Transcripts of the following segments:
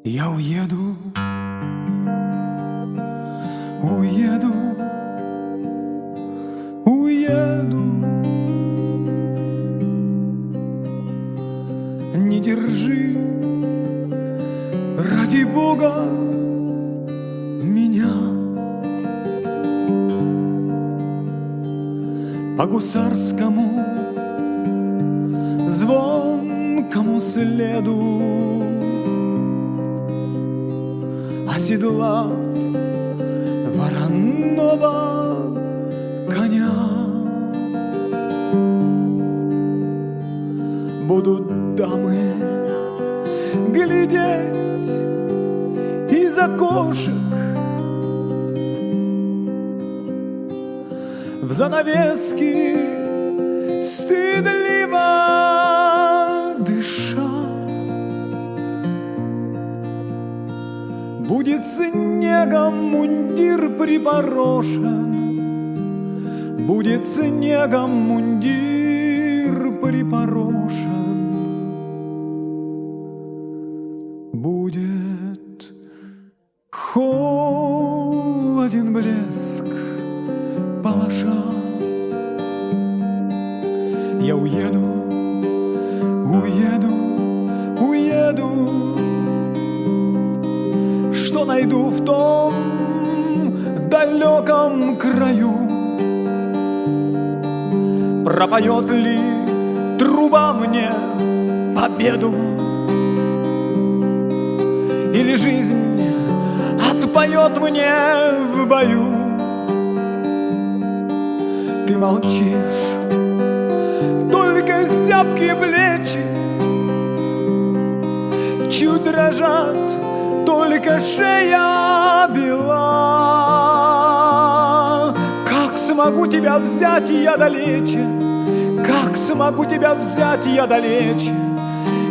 Я уеду, уеду, уеду. Не держи, ради Бога, меня по гусарскому звонкому следу, оседлав вороного коня. Будут дамы глядеть из окошек в занавески, стыдливо дыша. Будет снегом мундир припорошен, будет снегом мундир припорошен. Будет холоден блеск палаша. Я уеду, уеду, уеду. Что найду в том далеком краю? Пропоет ли труба мне победу? Или жизнь отпоет мне в бою? Ты молчишь, только зябкие плечи чуть дрожат, только шея бела. Как смогу тебя взять я далече? Как смогу тебя взять я далече,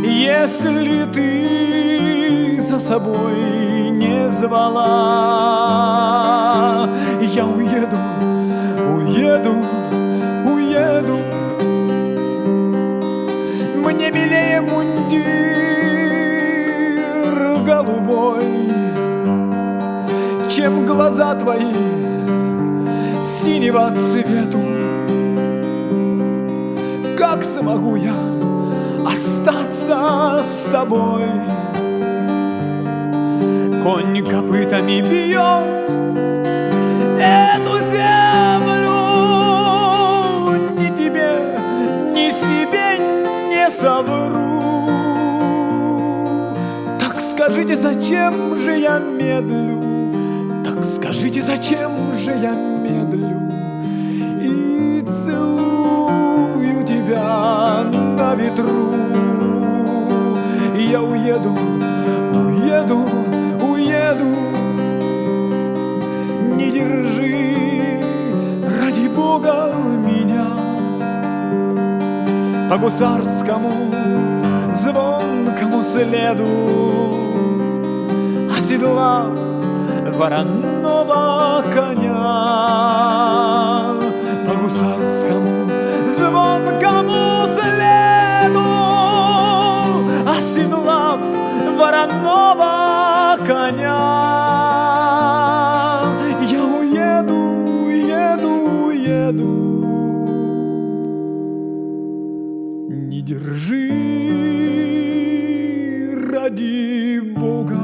если ты за собой не звала? Я уеду, уеду, уеду. Мне милее мундир голубой, чем глаза твои синего цвету. Как смогу я остаться с тобой? Конь копытами бьет эту землю, ни тебе, ни себе не совру. Так скажите, зачем же я медлю? Так скажите, зачем же я медлю и целую тебя на ветру? Я уеду, уеду, уеду. Не держи, ради Бога, меня по гусарскому звонкому следу, оседлав вороного коня. По гусарскому звонкому следу, оседлав вороного коня. Я уеду, уеду, уеду. Не держи, ради Бога,